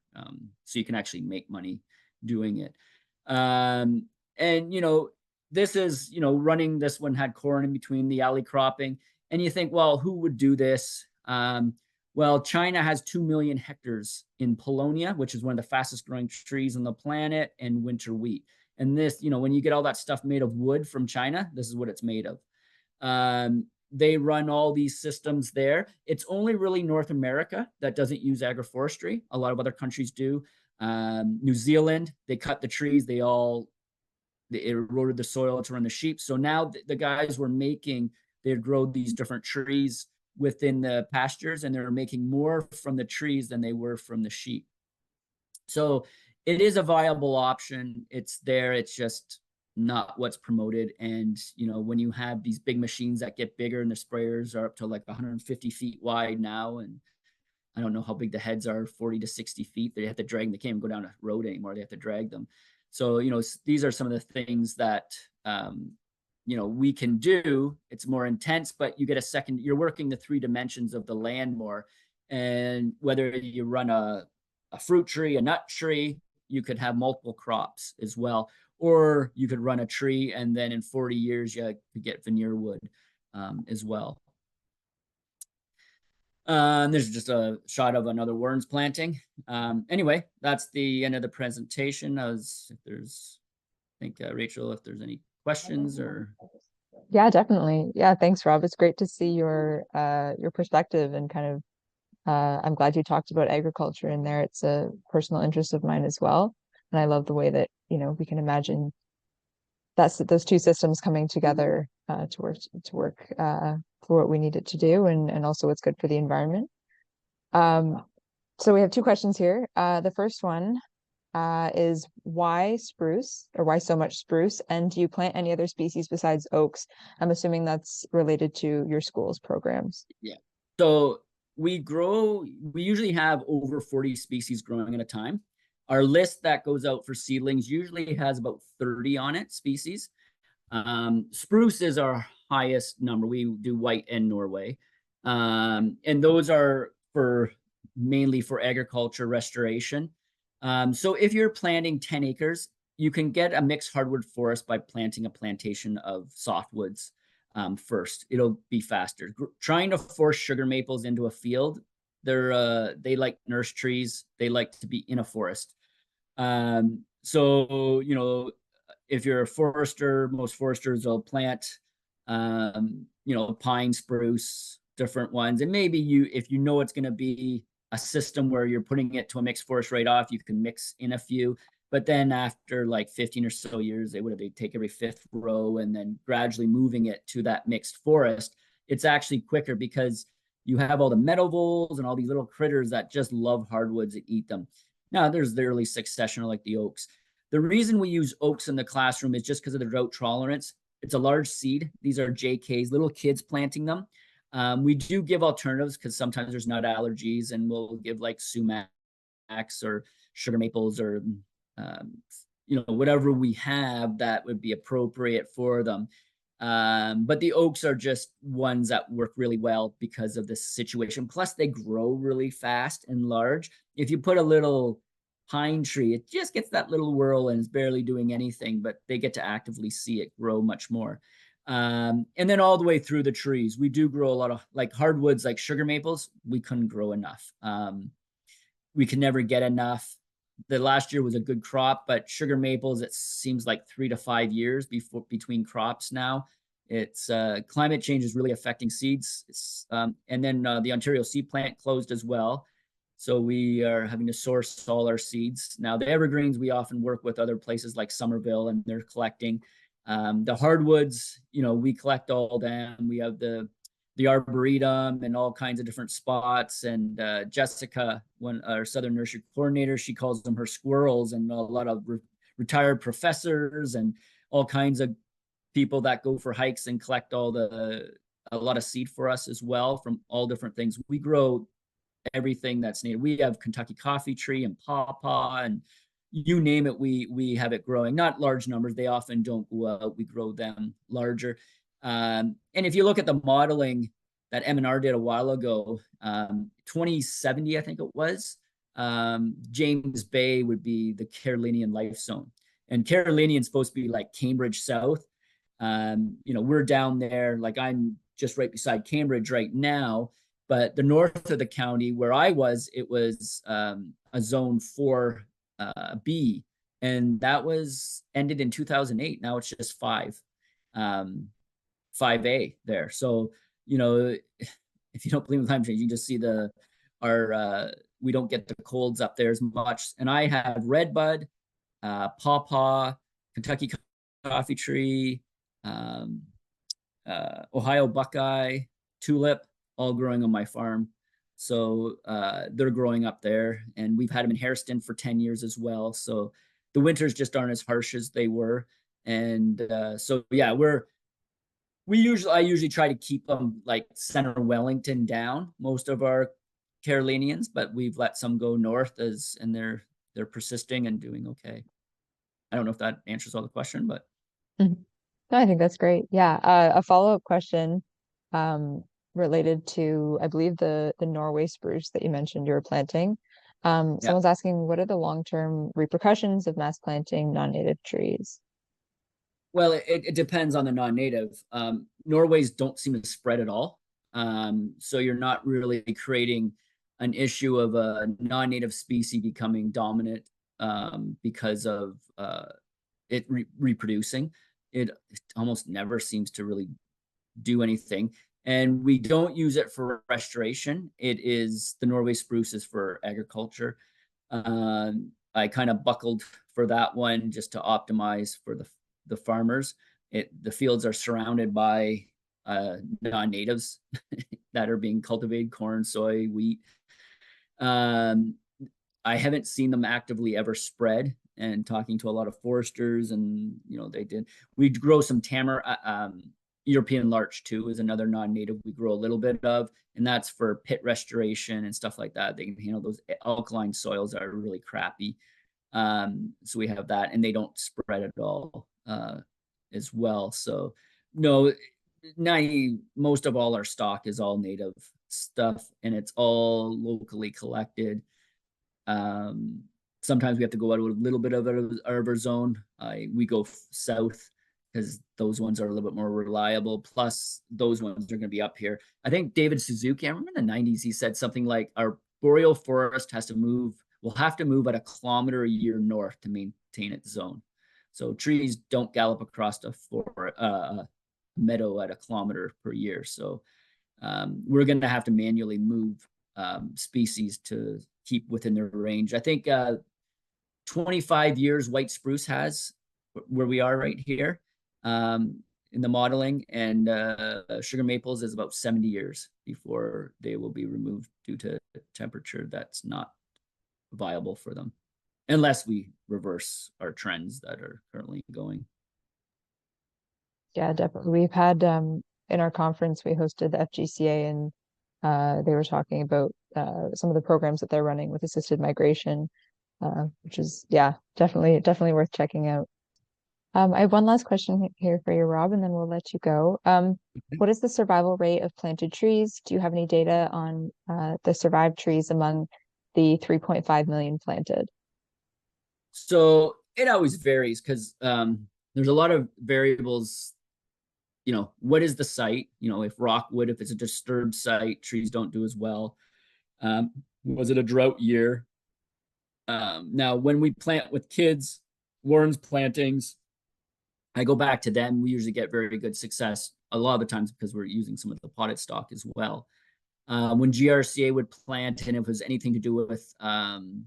so you can actually make money doing it. And, this is, running this one had corn in between the alley cropping. And you think, well, who would do this? Well, China has 2 million hectares in Polonia, which is one of the fastest growing trees on the planet, and winter wheat. And this, when you get all that stuff made of wood from China, this is what it's made of. They run all these systems there. It's only really North America that doesn't use agroforestry. A lot of other countries do. New Zealand, they cut the trees. They eroded the soil to run the sheep. So now the guys they'd grow these different trees within the pastures, and they were making more from the trees than they were from the sheep. So it is a viable option. It's there. It's just not what's promoted. And, you know, when you have these big machines that get bigger and the sprayers are up to like 150 feet wide now, and I don't know how big the heads are, 40 to 60 feet. They have to drag them. They can't even go down a road anymore. They have to drag them. So, you know, these are some of the things that, you know, we can do. It's more intense, but you get a second, you're working the 3 dimensions of the land more. And whether you run a fruit tree, a nut tree, you could have multiple crops as well. Or you could run a tree and then in 40 years, you could get veneer wood as well. There's just a shot of another Warren's planting. Anyway, that's the end of the presentation. I think, Rachel, if there's any questions or. Yeah, definitely. Yeah, thanks, Rob. It's great to see your perspective and kind of I'm glad you talked about agriculture in there. It's a personal interest of mine as well. And I love the way that, you know, we can imagine that's those two systems coming together to work for what we need it to do and also what's good for the environment. So we have 2 questions here. The first one is why spruce or why so much spruce? And do you plant any other species besides oaks? I'm assuming that's related to your school's programs. Yeah. So we usually have over 40 species growing at a time. Our list that goes out for seedlings usually has about 30 on it, species. Spruce is our highest number. We do white and Norway. And those are mainly for agriculture restoration. So if you're planting 10 acres, you can get a mixed hardwood forest by planting a plantation of softwoods first. It'll be faster. Trying to force sugar maples into a field, they like nurse trees. They like to be in a forest. So, you know, if you're a forester, most foresters will plant, you know, pine, spruce, different ones. And maybe if you know it's going to be a system where you're putting it to a mixed forest right off, you can mix in a few. But then after like 15 or so years, they take every 5th row and then gradually moving it to that mixed forest. It's actually quicker because you have all the meadow voles and all these little critters that just love hardwoods and eat them. Now there's the early successional like the oaks. The reason we use oaks in the classroom is just because of the drought tolerance. It's a large seed. These are JKs, little kids planting them. We do give alternatives because sometimes there's nut allergies, and we'll give like sumacs or sugar maples or you know, whatever we have that would be appropriate for them. But the oaks are just ones that work really well because of this situation. Plus, they grow really fast and large. If you put a little pine tree, it just gets that little whirl and is barely doing anything, but they get to actively see it grow much more. And then all the way through the trees, we do grow a lot of like hardwoods, like sugar maples. We couldn't grow enough. We can never get enough. The last year was a good crop, but sugar maples, it seems like 3 to 5 years between crops now. It's climate change is really affecting seeds. And then the Ontario seed plant closed as well. So we are having to source all our seeds. Now the evergreens, we often work with other places like Somerville, and they're collecting. The hardwoods, you know, we collect all them. We have the arboretum and all kinds of different spots. And Jessica, our Southern Nursery coordinator, she calls them her squirrels, and a lot of retired professors and all kinds of people that go for hikes and collect a lot of seed for us as well from all different things. We grow everything that's native. We have Kentucky coffee tree and pawpaw and you name it, we have it growing. Not large numbers. They often don't go out. We grow them larger. And if you look at the modeling that M&R did a while ago, 2070, I think it was, James Bay would be the Carolinian life zone. And Carolinian's supposed to be like Cambridge South. You know, we're down there, like I'm just right beside Cambridge right now, but the north of the county where I was, it was a zone 4B, and that was ended in 2008. Now it's just 5A there. So, you know, if you don't believe in climate change, you just see we don't get the colds up there as much. And I have redbud, pawpaw, Kentucky coffee tree, Ohio buckeye, tulip, all growing on my farm. So they're growing up there, and we've had them in Hairston for 10 years as well. So the winters just aren't as harsh as they were. And so yeah, I usually try to keep them like center Wellington down, most of our Carolinians, but we've let some go north and they're persisting and doing okay. I don't know if that answers all the question, but Mhm. No, I think that's great. Yeah. A follow-up question um, related to, I believe, the Norway spruce that you mentioned you were planting. yeah. Someone's asking, what are the long-term repercussions of mass planting non-native trees? Well, it depends on the non-native. Norways don't seem to spread at all. So you're not really creating an issue of a non-native species becoming dominant because of it reproducing. It almost never seems to really do anything. And we don't use it for restoration. It is the Norway spruce is for agriculture. I kind of buckled for that one just to optimize for the farmers. The fields are surrounded by non-natives that are being cultivated: corn, soy, wheat. Um, I haven't seen them actively ever spread. And talking to a lot of foresters, and they did. We grow some European larch too, is another non-native we grow a little bit of, and that's for pit restoration and stuff like that. They can handle those alkaline soils that are really crappy. So we have that, and they don't spread at all as well. So no, most of all our stock is all native stuff, and it's all locally collected. um, Sometimes we have to go out a little bit of our zone. We go south because those ones are a little bit more reliable. Plus, those ones are going to be up here. I think David Suzuki, I remember in the 90s, he said something like our boreal forest will have to move at a kilometer a year north to maintain its zone. So trees don't gallop across a meadow at a kilometer per year. So we're going to have to manually move species to keep within their range. I think 25 years white spruce has where we are right here in the modeling, and sugar maples is about 70 years before they will be removed due to temperature that's not viable for them, unless we reverse our trends that are currently going. Yeah, definitely. We've had in our conference we hosted the FGCA, and they were talking about some of the programs that they're running with assisted migration, which is yeah, definitely worth checking out. I have one last question here for you, Rob, and then we'll let you go. What is the survival rate of planted trees? Do you have any data on the survived trees among the 3.5 million planted? So it always varies because there's a lot of variables. What is the site? If rockwood, if it's a disturbed site, trees don't do as well. Was it a drought year? Now, when we plant with kids, Warren's plantings, I go back to them. We usually get very good success a lot of the times because we're using some of the potted stock as well. When GRCA would plant, and if it was anything to do with the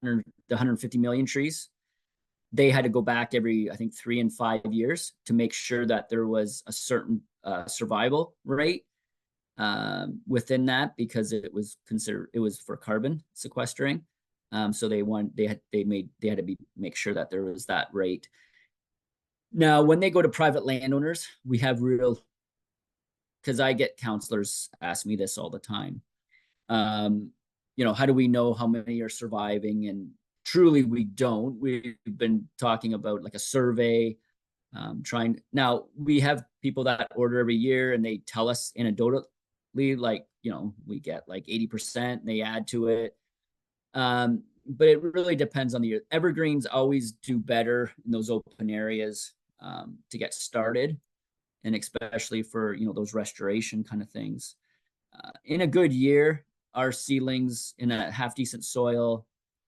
150 million trees, they had to go back every, I think, 3 and 5 years to make sure that there was a certain survival rate within that, because it was for carbon sequestering. So they had to make sure that there was that rate. Now, when they go to private landowners, we have because I get counselors ask me this all the time. How do we know how many are surviving? And truly, we don't. We've been talking about like a survey. Now we have people that order every year, and they tell us anecdotally, like, we get like 80%, and they add to it. But it really depends on the year. Evergreens always do better in those open areas to get started, and especially for those restoration kind of things. In a good year, our seedlings in a half decent soil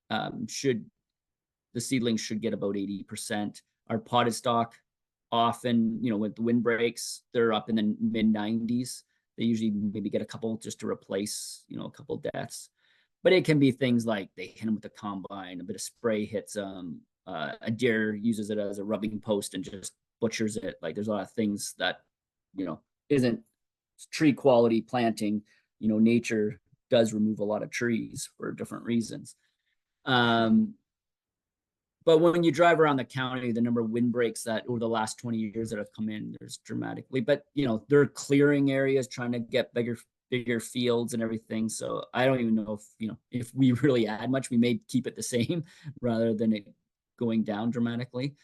the seedlings should get about 80%. Our potted stock, often, with the windbreaks, they're up in the mid 90s. They usually maybe get a couple just to replace, a couple deaths. But it can be things like they hit them with a combine, a bit of spray hits them, a deer uses it as a rubbing post and just butchers it. Like, there's a lot of things that, isn't tree quality planting, nature does remove a lot of trees for different reasons. But when you drive around the county, the number of windbreaks that over the last 20 years that have come in, there's dramatically, but they're clearing areas, trying to get bigger fields and everything. So I don't even know if we really add much. We may keep it the same rather than it going down dramatically.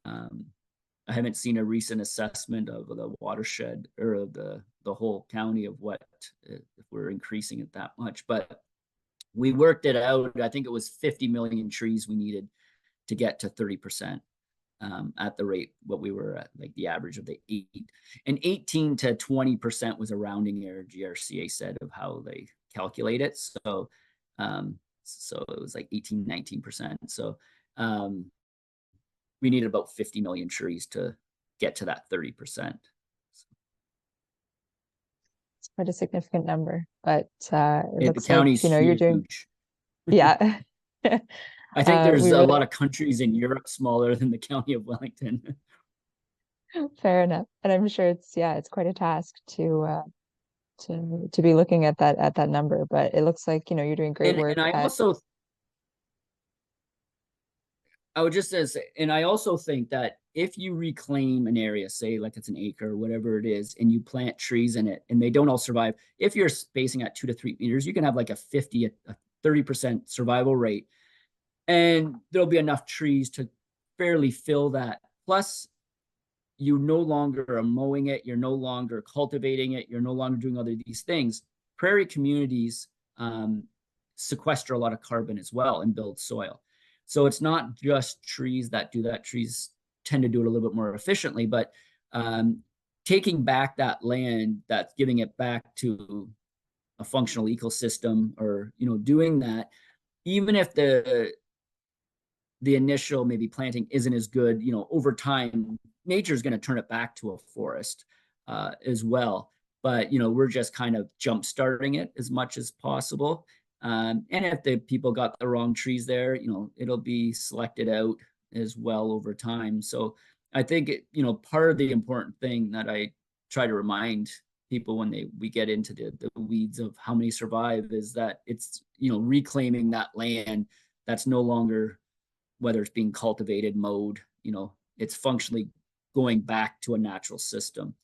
I haven't seen a recent assessment of the watershed or of the whole county of what if we're increasing it that much, but we worked it out. I think it was 50 million trees we needed to get to 30% at the rate what we were at, like the average of the 8. And 18 to 20% was a rounding error, GRCA said, of how they calculate it. So so it was like 18, 19%. So we needed about 50 million trees to get to that 30%. It's quite a significant number, but it The looks like, county's you're doing, huge. yeah. I think there's We a really, lot of countries in Europe smaller than the County of Wellington. fair enough. And I'm sure it's quite a task to be looking at that number, but it looks like, you're doing great work And at, I would just say, and I also think that if you reclaim an area, say like it's an acre or whatever it is, and you plant trees in it and they don't all survive, if you're spacing at 2 to 3 meters, you can have like a 30% survival rate. And there'll be enough trees to fairly fill that. Plus, you no longer are mowing it, you're no longer cultivating it, you're no longer doing other these things. Prairie communities sequester a lot of carbon as well and build soil. So it's not just trees that do that. Trees tend to do it a little bit more efficiently, but taking back that land, that's giving it back to a functional ecosystem, or doing that, even if the initial maybe planting isn't as good, over time, nature is going to turn it back to a forest as well. But, we're just kind of jump starting it as much as possible. And if the people got the wrong trees there, it'll be selected out as well over time. So I think, part of the important thing that I try to remind people when we get into the weeds of how many survive is that it's, reclaiming that land that's no longer, whether it's being cultivated, mowed, it's functionally going back to a natural system.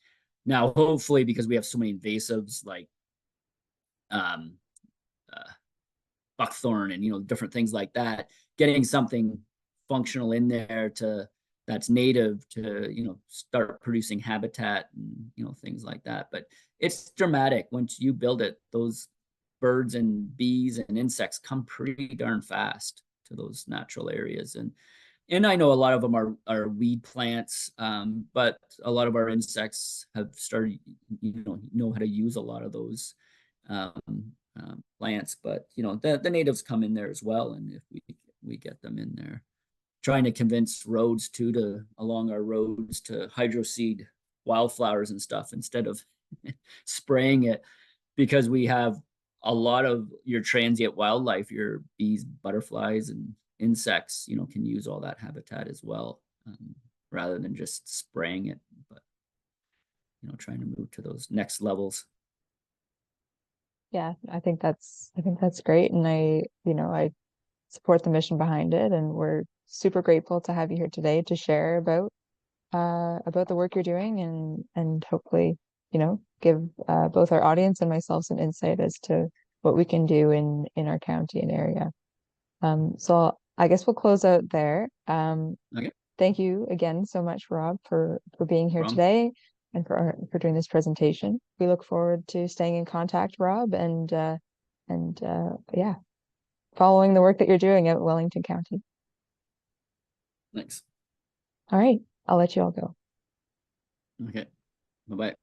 Now, hopefully, because we have so many invasives like buckthorn and different things like that, getting something functional in there that's native to start producing habitat and things like that. But it's dramatic once you build it. Those birds and bees and insects come pretty darn fast to those natural areas. And I know a lot of them are weed plants, but a lot of our insects have started, know how to use a lot of those plants. But the natives come in there as well, and if we get them in there, trying to convince roads along our roads to hydroseed wildflowers and stuff instead of spraying it, because we have a lot of your transient wildlife, your bees, butterflies, and insects, can use all that habitat as well, rather than just spraying it, but trying to move to those next levels. yeah, I think that's great. And I support the mission behind it. And we're super grateful to have you here today to share about the work you're doing, and hopefully, give both our audience and myself some insight as to what we can do in our county and area. So I guess we'll close out there. Okay. Thank you again so much, Rob, for being here today and for doing this presentation. We look forward to staying in contact, Rob, and yeah, following the work that you're doing at Wellington County. Thanks. All right, I'll let you all go. Okay. Bye-bye.